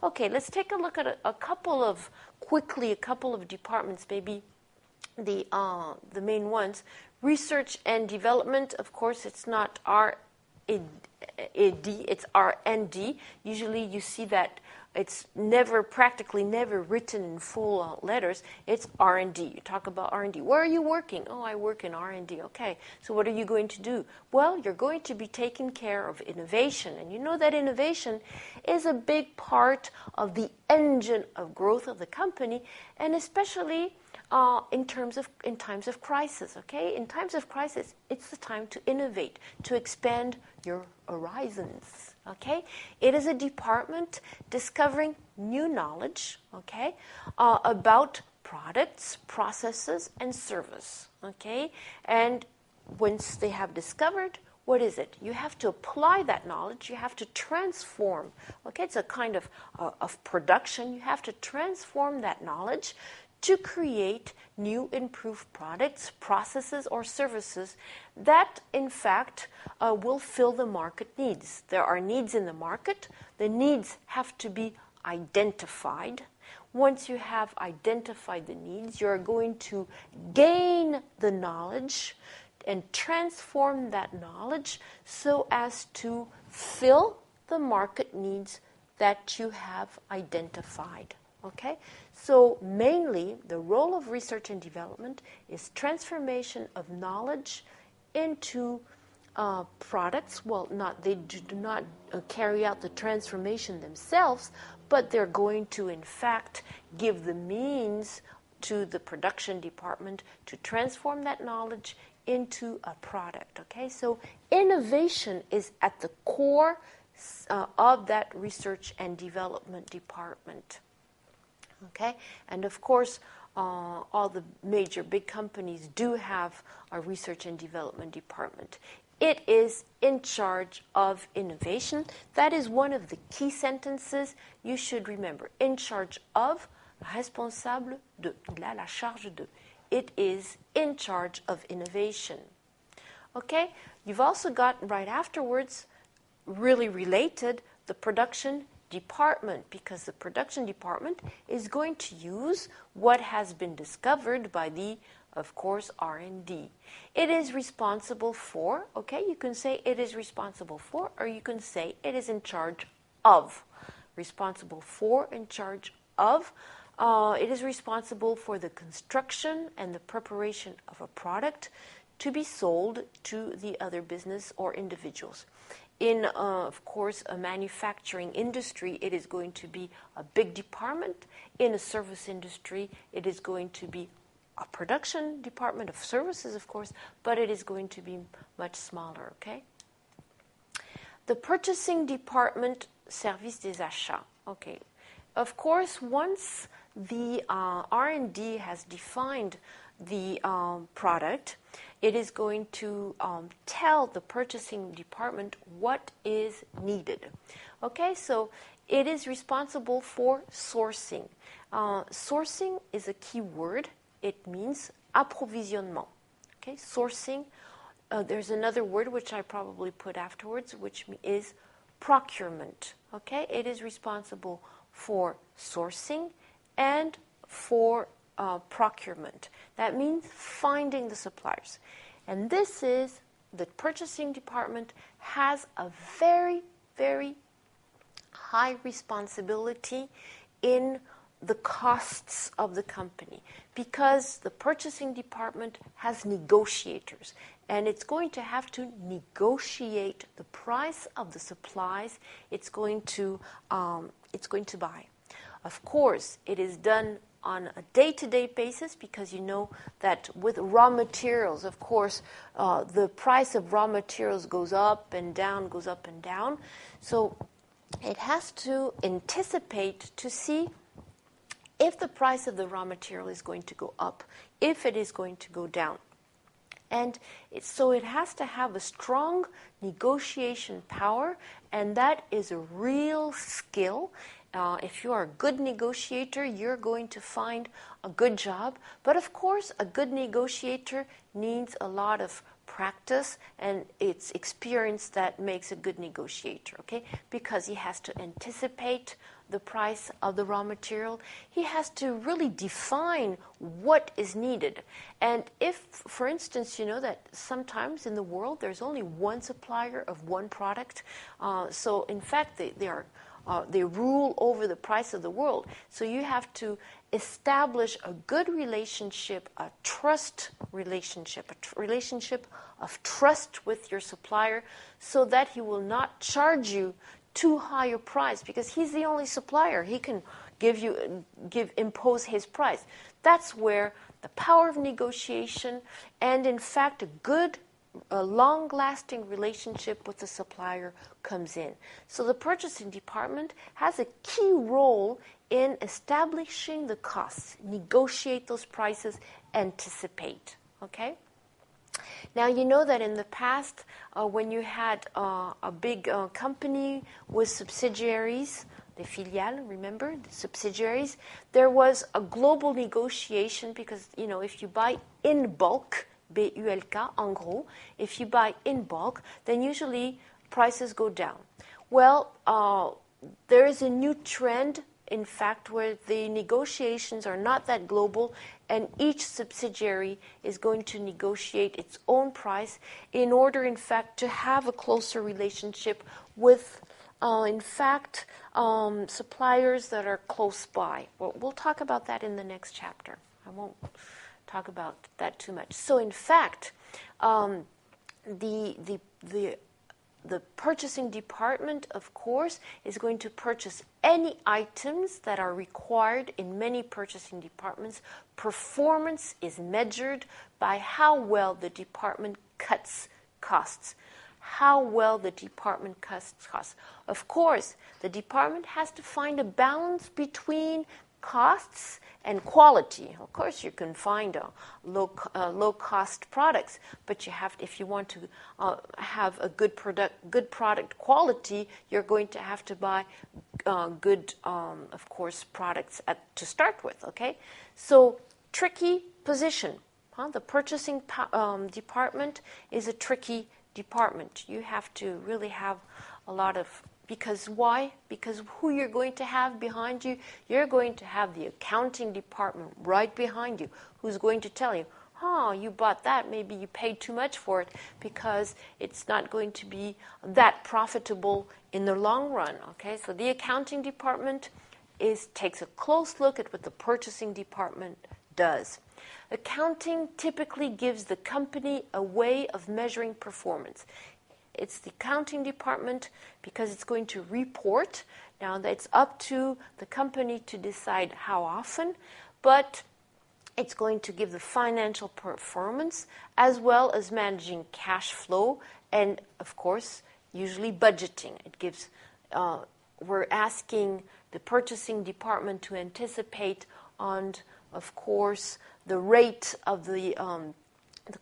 Okay, let's take a look at a couple of departments, maybe the main ones. Research and development, of course, it's not R&D, it's R&D. Usually you see that it's practically never written in full letters. It's R&D. You talk about R&D. Where are you working? Oh, I work in R&D. Okay, so what are you going to do? Well, you're going to be taking care of innovation. And you know that innovation is a big part of the engine of growth of the company, and especially in times of crisis. Okay, in times of crisis, it's the time to innovate, to expand your horizons. Okay, it is a department discovering new knowledge. Okay, about products, processes, and service. Okay, and once they have discovered, what is it? You have to apply that knowledge. You have to transform. Okay, it's a kind of production. You have to transform that knowledge to create new improved products, processes, or services that, in fact, will fill the market needs. There are needs in the market. The needs have to be identified. Once you have identified the needs, you're going to gain the knowledge and transform that knowledge so as to fill the market needs that you have identified. Okay, so mainly the role of research and development is transformation of knowledge into products. Well, they do not carry out the transformation themselves, but they're going to, in fact, give the means to the production department to transform that knowledge into a product. Okay, so innovation is at the core of that research and development department. Okay, and of course, all the major big companies do have a research and development department. It is in charge of innovation. That is one of the key sentences you should remember. In charge of, responsable de, il a la charge de. It is in charge of innovation. Okay, you've also got right afterwards, really related, the production department, because the production department is going to use what has been discovered by the, of course, R&D. It is responsible for, okay, you can say it is responsible for, or you can say it is in charge of. Responsible for, in charge of. It is responsible for the construction and the preparation of a product to be sold to the other business or individuals. In, of course, a manufacturing industry, it is going to be a big department. In a service industry, it is going to be a production department of services, of course, but it is going to be much smaller, okay? The purchasing department, service des achats, okay. Of course, once the R&D has defined the product, it is going to tell the purchasing department what is needed. Okay, so it is responsible for sourcing. Sourcing is a key word. It means approvisionnement. Okay, sourcing. There's another word which I probably put afterwards, which is procurement. Okay, it is responsible for sourcing and for procurement. That means finding the suppliers. And this is, the purchasing department has a very, very high responsibility in the costs of the company, because the purchasing department has negotiators, and it's going to have to negotiate the price of the supplies it's going to buy. Of course, it is done on a day-to-day basis, because you know that with raw materials, of course, the price of raw materials goes up and down, goes up and down. So it has to anticipate to see if the price of the raw material is going to go up, if it is going to go down. And so it has to have a strong negotiation power, and that is a real skill. If you are a good negotiator, you're going to find a good job. But of course, a good negotiator needs a lot of practice, and it's experience that makes a good negotiator, okay? Because he has to anticipate the price of the raw material, he has to really define what is needed. And if, for instance, you know that sometimes in the world there's only one supplier of one product, so in fact they rule over the price of the world. So you have to establish a good relationship, a trust relationship, a relationship of trust with your supplier, so that he will not charge you too high a price, because he's the only supplier. He can impose his price. That's where the power of negotiation and, in fact, a long-lasting relationship with the supplier comes in. So the purchasing department has a key role in establishing the costs, negotiate those prices, anticipate. Okay? Now, you know that in the past, when you had a big company with subsidiaries, the filiales, remember, the subsidiaries, there was a global negotiation because, you know, if you buy in bulk, BULK, en gros, if you buy in bulk, then usually prices go down. Well, there is a new trend, in fact, where the negotiations are not that global, and each subsidiary is going to negotiate its own price in order, in fact, to have a closer relationship with, in fact, suppliers that are close by. We'll talk about that in the next chapter. I won't talk about that too much. So, in fact, the purchasing department, of course, is going to purchase any items that are required in many purchasing departments. Performance is measured by how well the department cuts costs. How well the department cuts costs. Of course, the department has to find a balance between costs and quality. Of course, you can find low-cost products, but you have, if you want to have a good product quality, you're going to have to buy good, of course, products to start with. Okay, so tricky position. The purchasing department is a tricky department. You have to really have a lot of. Because why? Because who you're going to have behind you, you're going to have the accounting department right behind you, who's going to tell you, you bought that, maybe you paid too much for it, because it's not going to be that profitable in the long run. Okay, so the accounting department takes a close look at what the purchasing department does. Accounting typically gives the company a way of measuring performance. It's the accounting department because it's going to report. Now, it's up to the company to decide how often, but it's going to give the financial performance as well as managing cash flow and, of course, usually budgeting. It gives. We're asking the purchasing department to anticipate on, of course, the rate of the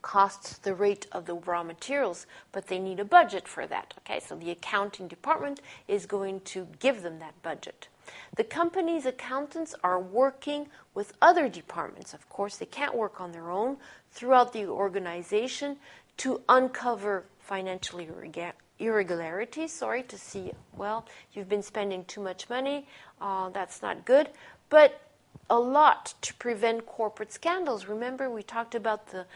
costs, the rate of the raw materials, but they need a budget for that. Okay, so the accounting department is going to give them that budget. The company's accountants are working with other departments. Of course, they can't work on their own throughout the organization to uncover financial irregularities. To see, well, you've been spending too much money. That's not good. But a lot to prevent corporate scandals. Remember, we talked about the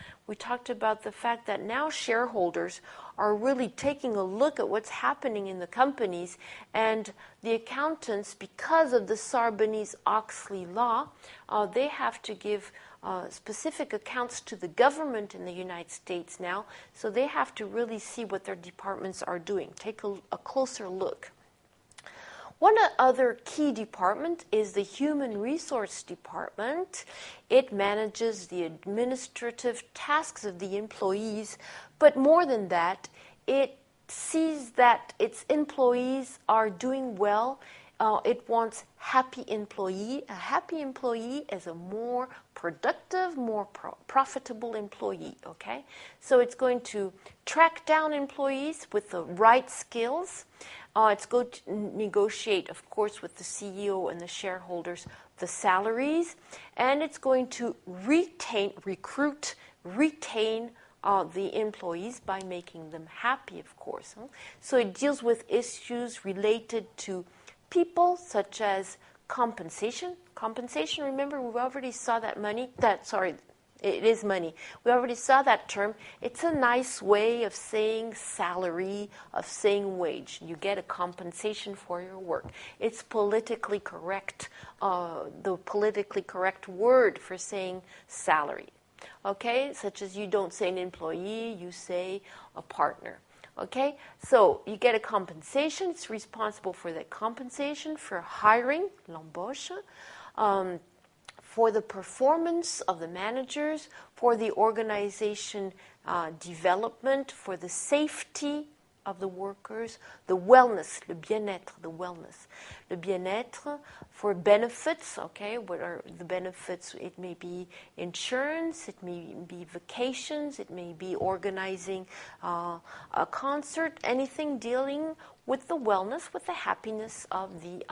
fact that now shareholders are really taking a look at what's happening in the companies, and the accountants, because of the Sarbanes-Oxley law, they have to give specific accounts to the government in the United States now, so they have to really see what their departments are doing. Take a closer look. One other key department is the Human Resource Department. It manages the administrative tasks of the employees, but more than that, it sees that its employees are doing well. It wants happy employee. A happy employee is a more productive, more profitable employee, okay? So it's going to track down employees with the right skills. It's going to negotiate, of course, with the CEO and the shareholders the salaries, and it's going to recruit the employees by making them happy, of course. So it deals with issues related to people, such as compensation. Compensation, remember, we already saw that money, it is money. We already saw that term. It's a nice way of saying salary, of saying wage. You get a compensation for your work. It's politically correct, the politically correct word for saying salary. Okay, such as you don't say an employee, you say a partner. Okay, so you get a compensation. It's responsible for the compensation, for hiring, l'embauche, for the performance of the managers, for the organization development, for the safety of the workers, the wellness, le bien-être, the wellness. Le bien-être for benefits, okay, what are the benefits? It may be insurance, it may be vacations, it may be organizing a concert, anything dealing with the wellness, with the happiness of the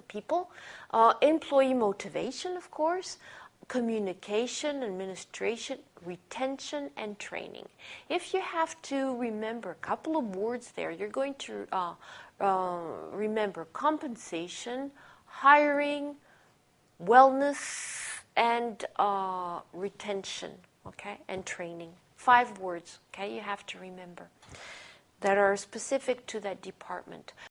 people. Employee motivation, of course, communication, administration, retention, and training. If you have to remember a couple of words there, you're going to remember compensation, hiring, wellness, and retention, okay, and training. 5 words, okay, you have to remember that are specific to that department.